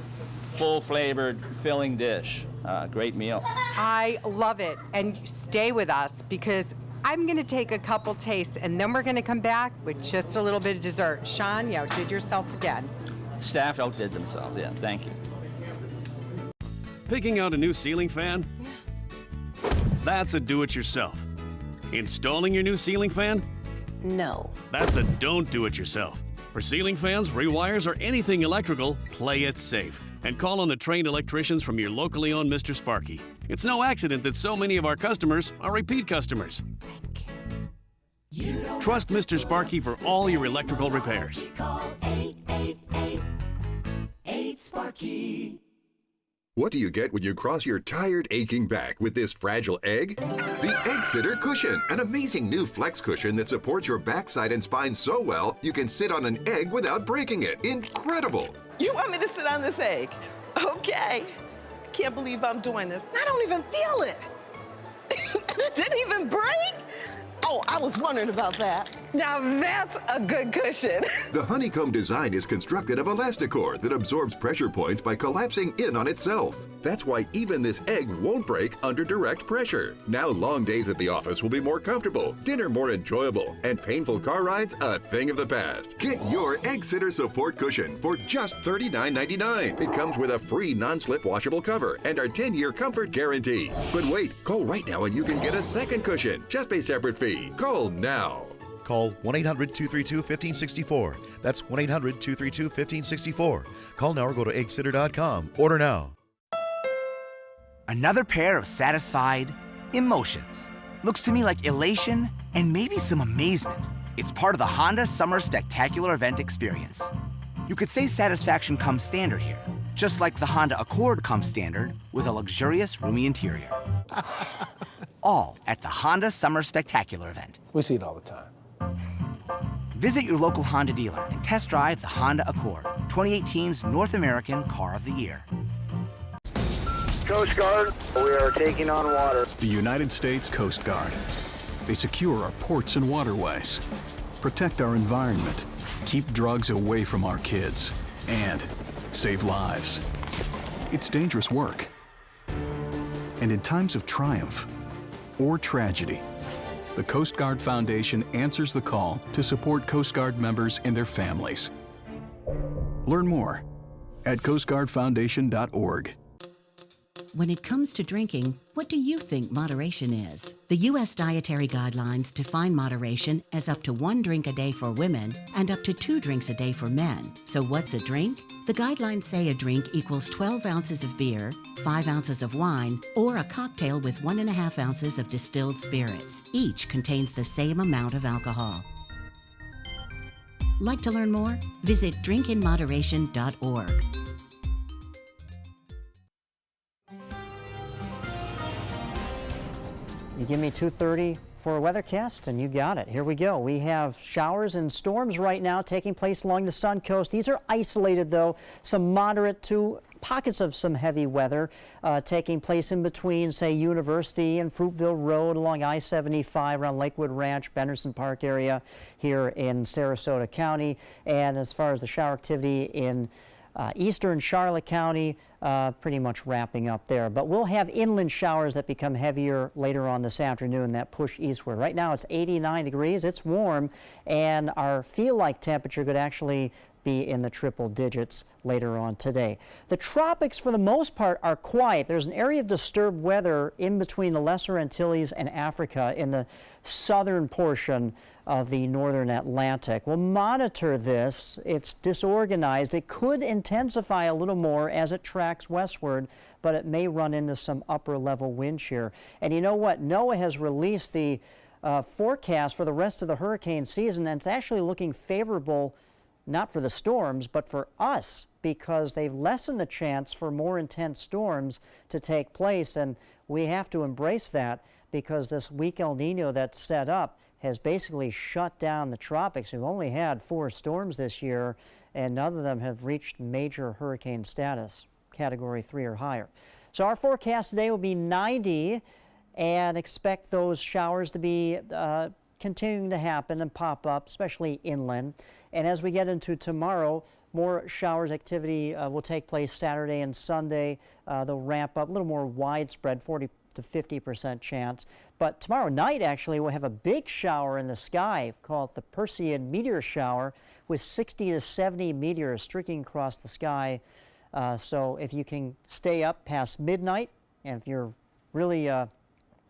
full-flavored, filling dish. Great meal. I love it. And stay with us because I'm going to take a couple tastes, and then we're going to come back with just a little bit of dessert. Sean, you outdid yourself again. Staff outdid themselves, yeah, thank you. Picking out a new ceiling fan? That's a do-it-yourself. Installing your new ceiling fan? No. That's a don't do it yourself. For ceiling fans, rewires, or anything electrical, play it safe. And call on the trained electricians from your locally owned Mr. Sparky. It's no accident that so many of our customers are repeat customers. Trust Mr. Sparky for all your electrical repairs. Call 888-8-SPARKY. What do you get when you cross your tired, aching back with this fragile egg? The Egg Sitter Cushion, an amazing new flex cushion that supports your backside and spine so well you can sit on an egg without breaking it. Incredible! You want me to sit on this egg? Okay. I can't believe I'm doing this. I don't even feel it. It didn't even break? Oh, I was wondering about that. Now that's a good cushion. The honeycomb design is constructed of Elasticor that absorbs pressure points by collapsing in on itself. That's why even this egg won't break under direct pressure. Now long days at the office will be more comfortable, dinner more enjoyable, and painful car rides a thing of the past. Get your Egg Sitter Support Cushion for just $39.99. It comes with a free non-slip washable cover and our 10-year comfort guarantee. But wait, call right now and you can get a second cushion. Just pay separate fee. Call now. Call 1-800-232-1564. That's 1-800-232-1564. Call now or go to eggsitter.com. Order now. Another pair of satisfied emotions. Looks to me like elation and maybe some amazement. It's part of the Honda Summer Spectacular Event experience. You could say satisfaction comes standard here, just like the Honda Accord comes standard with a luxurious, roomy interior. All at the Honda Summer Spectacular Event. We see it all the time. Visit your local Honda dealer and test drive the Honda Accord, 2018's North American Car of the Year. Coast Guard, we are taking on water. The United States Coast Guard. They secure our ports and waterways, protect our environment, keep drugs away from our kids, and save lives. It's dangerous work. And in times of triumph or tragedy, the Coast Guard Foundation answers the call to support Coast Guard members and their families. Learn more at coastguardfoundation.org. When it comes to drinking, what do you think moderation is? The U.S. Dietary Guidelines define moderation as up to 1 drink a day for women and up to 2 drinks a day for men. So what's a drink? The guidelines say a drink equals 12 ounces of beer, 5 ounces of wine, or a cocktail with 1.5 ounces of distilled spirits. Each contains the same amount of alcohol. Like to learn more? Visit drinkinmoderation.org. You give me 2:30 for a weathercast, and you got it. Here we go. We have showers and storms right now taking place along the Sun Coast. These are isolated, though. Some moderate to pockets of some heavy weather taking place in between, say, University and Fruitville Road along I-75 around Lakewood Ranch, Benderson Park area here in Sarasota County. And as far as the shower activity in Eastern Charlotte County, pretty much wrapping up there. But we'll have inland showers that become heavier later on this afternoon that push eastward. Right now it's 89 degrees, it's warm, and our feel-like temperature could actually be in the triple digits later on today. The tropics, for the most part, are quiet. There's an area of disturbed weather in between the Lesser Antilles and Africa in the southern portion of the northern Atlantic. We'll monitor this. It's disorganized. It could intensify a little more as it tracks westward, but it may run into some upper level wind shear. And you know what? NOAA has released the forecast for the rest of the hurricane season, and it's actually looking favorable, not for the storms, but for us, because they've lessened the chance for more intense storms to take place, and we have to embrace that because this weak El Nino that's set up has basically shut down the tropics. We've only had 4 storms this year, and none of them have reached major hurricane status, Category 3 or higher. So our forecast today will be 90, and expect those showers to be continuing to happen and pop up, especially inland. And as we get into tomorrow, more showers activity will take place Saturday and Sunday. They'll ramp up a little more widespread, 40 to 50% chance. But tomorrow night, actually, we'll have a big shower in the sky, called the Perseid meteor shower, with 60 to 70 meteors streaking across the sky. So if you can stay up past midnight, and if you're really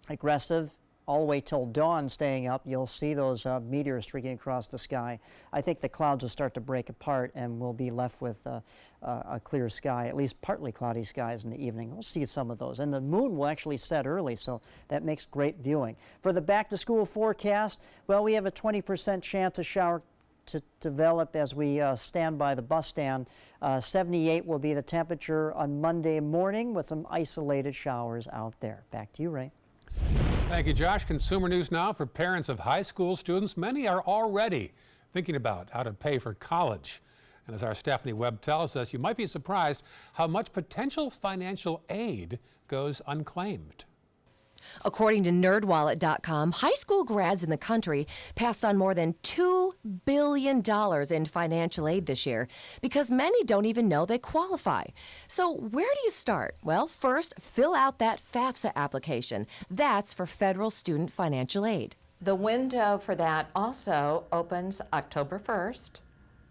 aggressive, all the way till dawn staying up, you'll see those meteors streaking across the sky. I think the clouds will start to break apart and we'll be left with a clear sky, at least partly cloudy skies in the evening. We'll see some of those. And the moon will actually set early, so that makes great viewing. For the back-to-school forecast, well, we have a 20% chance of shower to develop as we stand by the bus stand. 78 will be the temperature on Monday morning with some isolated showers out there. Back to you, Ray. Thank you, Josh. Consumer news now for parents of high school students. Many are already thinking about how to pay for college. And as our Stephanie Webb tells us, you might be surprised how much potential financial aid goes unclaimed. According to NerdWallet.com, high school grads in the country passed on more than $2 billion in financial aid this year because many don't even know they qualify. So where do you start? Well, first, fill out that FAFSA application. That's for Federal Student Financial Aid. The window for that also opens October 1st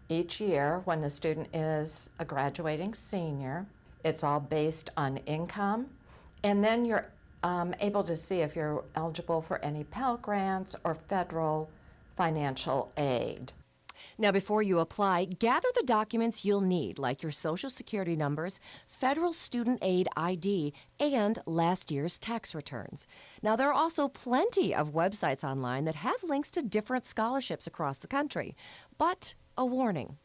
each year when the student is a graduating senior. It's all based on income, and then you're able to see if you're eligible for any Pell Grants or federal financial aid. Now, before you apply, gather the documents you'll need, like your Social Security numbers, Federal Student Aid ID, and last year's tax returns. Now, there are also plenty of websites online that have links to different scholarships across the country. But a warning.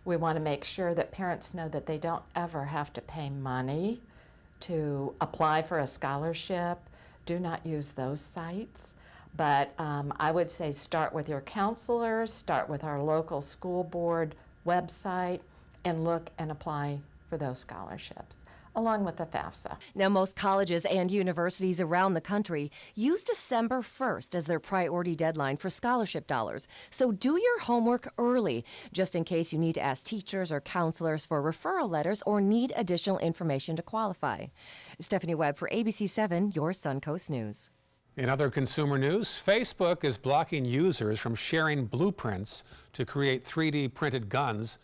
We want to make sure that parents know that they don't ever have to pay money to apply for a scholarship. Do not use those sites. But I would say start with your counselors, start with our local school board website, and look and apply for those scholarships, along with the FAFSA. Now, most colleges and universities around the country use December 1st as their priority deadline for scholarship dollars. So do your homework early, just in case you need to ask teachers or counselors for referral letters or need additional information to qualify. Stephanie Webb for ABC7, your Suncoast News. In other consumer news, Facebook is blocking users from sharing blueprints to create 3D printed guns.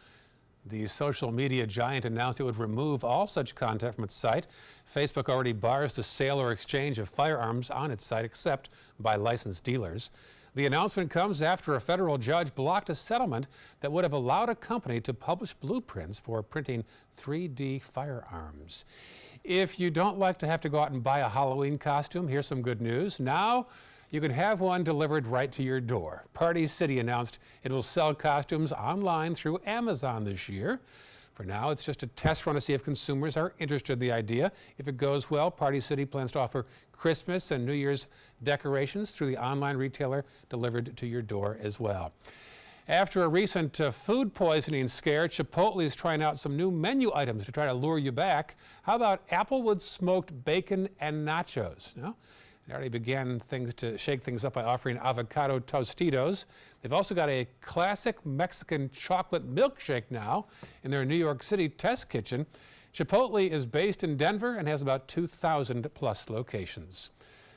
The social media giant announced it would remove all such content from its site. Facebook already bars the sale or exchange of firearms on its site except by licensed dealers. The announcement comes after a federal judge blocked a settlement that would have allowed a company to publish blueprints for printing 3D firearms. If you don't like to have to go out and buy a Halloween costume, here's some good news. Now you can have one delivered right to your door. Party City announced it will sell costumes online through Amazon this year. For now, it's just a test run to see if consumers are interested in the idea. If it goes well, Party City plans to offer Christmas and New Year's decorations through the online retailer delivered to your door as well. After a recent food poisoning scare, Chipotle is trying out some new menu items to try to lure you back. How about Applewood smoked bacon and nachos? Now, They already began to shake things up by offering avocado Tostitos. They've also got a classic Mexican chocolate milkshake now in their New York City test kitchen. Chipotle is based in Denver and has about 2,000 plus locations.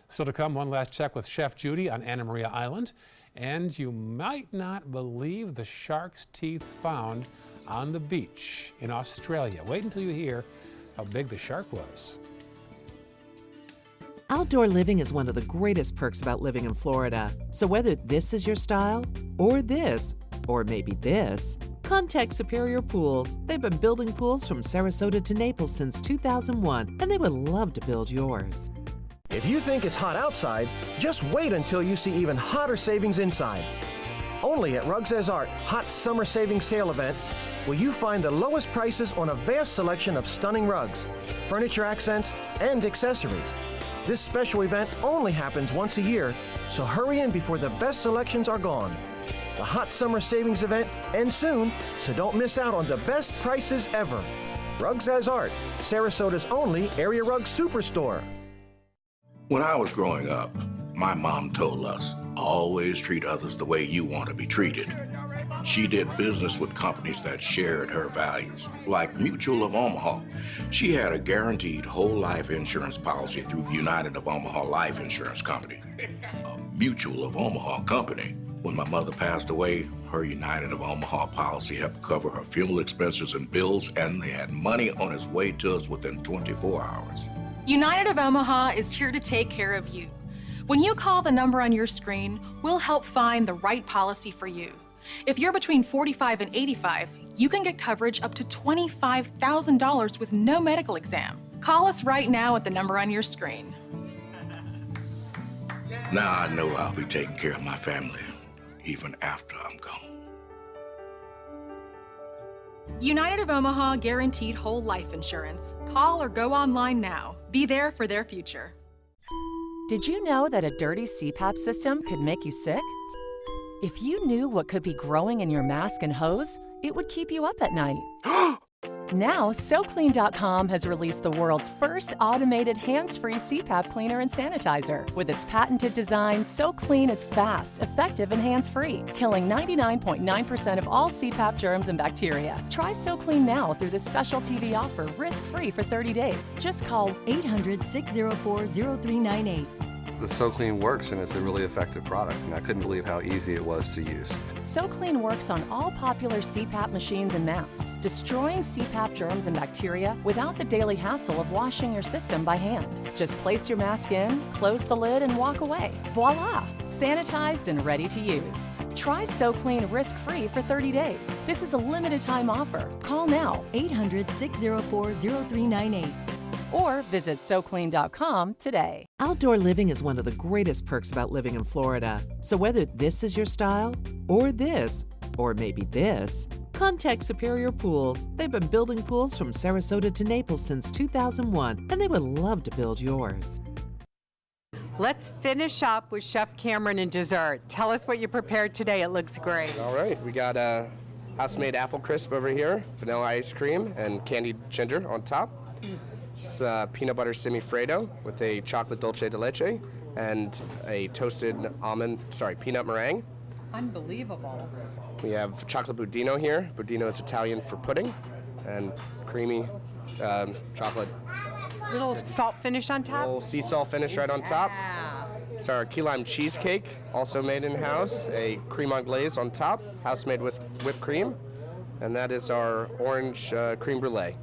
Still to come, one last check with Chef Judy on Anna Maria Island. And you might not believe the shark's teeth found on the beach in Australia. Wait until you hear how big the shark was. Outdoor living is one of the greatest perks about living in Florida. So whether this is your style, or this, or maybe this, contact Superior Pools. They've been building pools from Sarasota to Naples since 2001, and they would love to build yours. If you think it's hot outside, just wait until you see even hotter savings inside. Only at Rugs As Art Hot Summer Savings Sale event will you find the lowest prices on a vast selection of stunning rugs, furniture accents, and accessories. This special event only happens once a year, so hurry in before the best selections are gone. The Hot Summer Savings event ends soon, so don't miss out on the best prices ever. Rugs As Art, Sarasota's only area rug superstore. When I was growing up, my mom told us, always treat others the way you want to be treated. She did business with companies that shared her values, like Mutual of Omaha. She had a guaranteed whole life insurance policy through United of Omaha Life Insurance Company, a Mutual of Omaha company. When my mother passed away, her United of Omaha policy helped cover her funeral expenses and bills, and they had money on its way to us within 24 hours. United of Omaha is here to take care of you. When you call the number on your screen, we'll help find the right policy for you. If you're between 45 and 85, you can get coverage up to $25,000 with no medical exam. Call us right now at the number on your screen. Now I know I'll be taking care of my family, even after I'm gone. United of Omaha Guaranteed Whole Life Insurance. Call or go online now. Be there for their future. Did you know that a dirty CPAP system could make you sick? If you knew what could be growing in your mask and hose, it would keep you up at night. Now, SoClean.com has released the world's first automated hands-free CPAP cleaner and sanitizer. With its patented design, SoClean is fast, effective, and hands-free, killing 99.9% of all CPAP germs and bacteria. Try SoClean now through this special TV offer, risk-free for 30 days. Just call 800-604-0398. The SoClean works, and it's a really effective product, and I couldn't believe how easy it was to use. SoClean works on all popular CPAP machines and masks, destroying CPAP germs and bacteria without the daily hassle of washing your system by hand. Just place your mask in, close the lid, and walk away. Voila! Sanitized and ready to use. Try SoClean risk-free for 30 days. This is a limited-time offer. Call now, 800-604-0398. Or visit SoClean.com today. Outdoor living is one of the greatest perks about living in Florida. So whether this is your style, or this, or maybe this, contact Superior Pools. They've been building pools from Sarasota to Naples since 2001, and they would love to build yours. Let's finish up with Chef Cameron and dessert. Tell us what you prepared today. It looks great. All right, we got a house-made apple crisp over here, vanilla ice cream, and candied ginger on top. It's peanut butter semifreddo with a chocolate dulce de leche and a toasted peanut meringue. Unbelievable. We have chocolate budino here. Budino is Italian for pudding, and creamy chocolate. Little salt finish on top? Little sea salt finish right on top. It's our key lime cheesecake, also made in-house. A creme anglaise on top, house-made with whipped cream. And that is our orange creme brulee.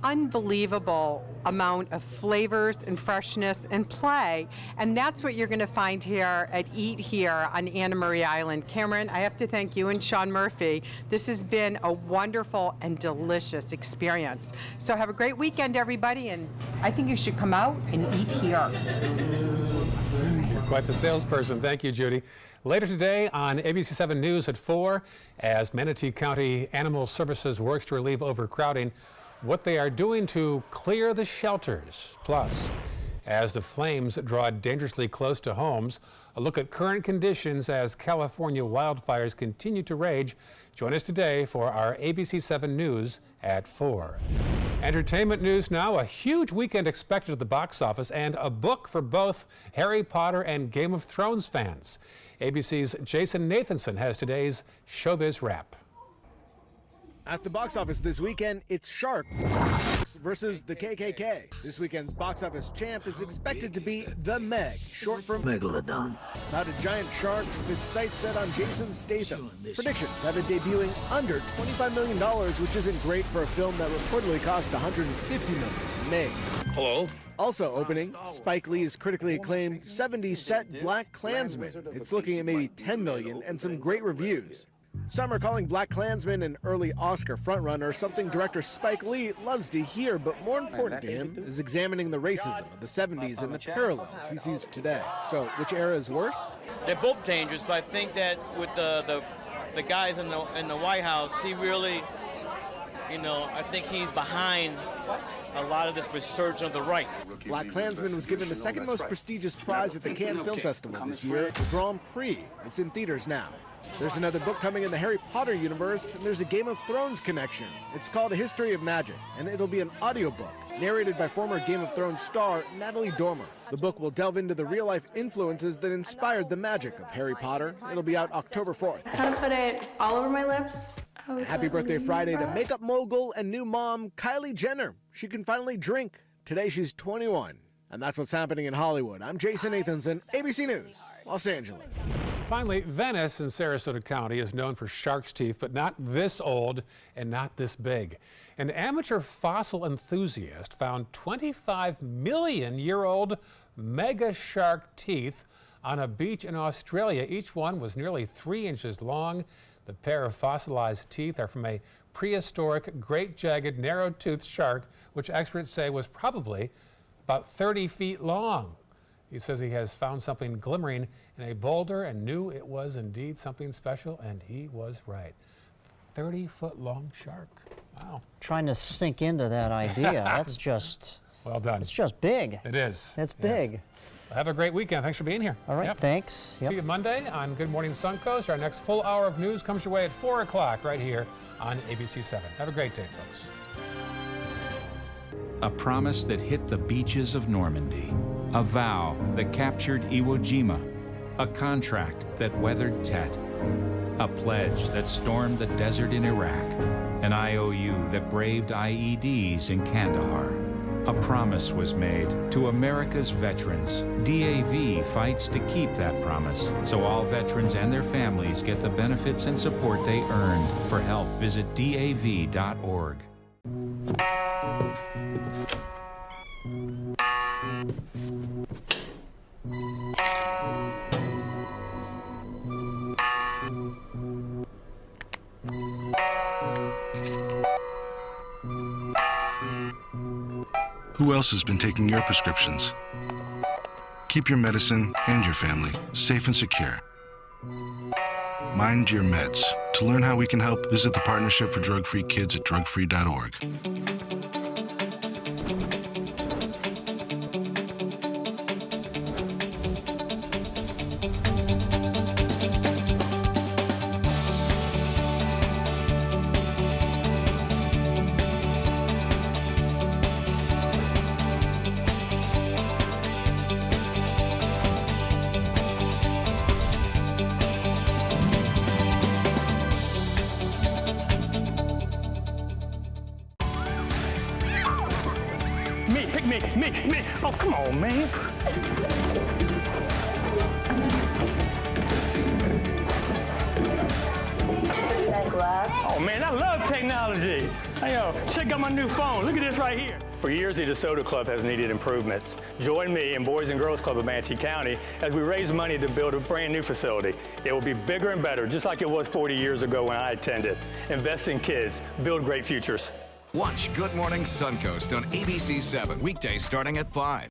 Unbelievable amount of flavors and freshness and play. And that's what you're going to find here at Eat Here on Anna Maria Island. Cameron, I have to thank you and Sean Murphy. This has been a wonderful and delicious experience. So have a great weekend, everybody, and I think you should come out and eat here. You're quite the salesperson. Thank you, Judy. Later today on ABC 7 News at 4, as Manatee County Animal Services works to relieve overcrowding, what they are doing to clear the shelters. Plus, as the flames draw dangerously close to homes, a look at current conditions as California wildfires continue to rage. Join us today for our ABC 7 News at 4. Entertainment news now. A huge weekend expected at the box office and a book for both Harry Potter and Game of Thrones fans. ABC's Jason Nathanson has today's Showbiz Wrap. At the box office this weekend, it's Shark versus the KKK. This weekend's box office champ is expected to be The Meg, short for Megalodon. About a giant shark with its sights set on Jason Statham. Predictions have it debuting under $25 million, which isn't great for a film that reportedly cost $150 million to make. Hello. Also opening, Spike Lee's critically acclaimed 70s set BlacKkKlansman. It's looking at maybe $10 million and some great reviews. Some are calling BlacKkKlansman an early Oscar frontrunner, something director Spike Lee loves to hear, but more important to him is examining the racism of the 70s and the parallels he sees today. So, which era is worse? They're both dangerous, but I think that with the guys in the White House, he really, I think he's behind a lot of this resurgence of the right. BlacKkKlansman was given the second most prestigious prize at the Cannes Film Festival this year, the Grand Prix. It's in theaters now. There's another book coming in the Harry Potter universe, and there's a Game of Thrones connection. It's called A History of Magic, and it'll be an audiobook, narrated by former Game of Thrones star Natalie Dormer. The book will delve into the real-life influences that inspired the magic of Harry Potter. It'll be out October 4th. Kind of put it all over my lips. Happy birthday Friday to makeup mogul and new mom Kylie Jenner. She can finally drink. Today she's 21. And that's what's happening in Hollywood. I'm Jason Nathanson, ABC News, Los Angeles. Finally, Venice in Sarasota County is known for shark's teeth, but not this old and not this big. An amateur fossil enthusiast found 25-million-year-old mega shark teeth on a beach in Australia. Each one was nearly 3 inches long. The pair of fossilized teeth are from a prehistoric, great jagged, narrow-toothed shark, which experts say was probably about 30 feet long. He says he has found something glimmering in a boulder and knew it was indeed something special, and he was right. 30-foot-long shark. Wow. Trying to sink into that idea. That's just... Well done. It's just big. It is. It's big. Yes. Well, have a great weekend. Thanks for being here. All right, thanks. See you Monday on Good Morning Suncoast. Our next full hour of news comes your way at 4 o'clock right here on ABC 7. Have a great day, folks. A promise that hit the beaches of Normandy. A vow that captured Iwo Jima. A contract that weathered Tet. A pledge that stormed the desert in Iraq. An IOU that braved IEDs in Kandahar. A promise was made to America's veterans. DAV fights to keep that promise, so all veterans and their families get the benefits and support they earned. For help, visit DAV.org. Who else has been taking your prescriptions? Keep your medicine and your family safe and secure. Mind your meds. To learn how we can help, visit the Partnership for Drug-Free Kids at drugfree.org. Me. Oh, come on, man. Oh, man, I love technology. Hey, yo, check out my new phone. Look at this right here. For years, the DeSoto Club has needed improvements. Join me and Boys and Girls Club of Manatee County as we raise money to build a brand new facility. It will be bigger and better, just like it was 40 years ago when I attended. Invest in kids. Build great futures. Watch Good Morning Suncoast on ABC 7, weekdays starting at 5.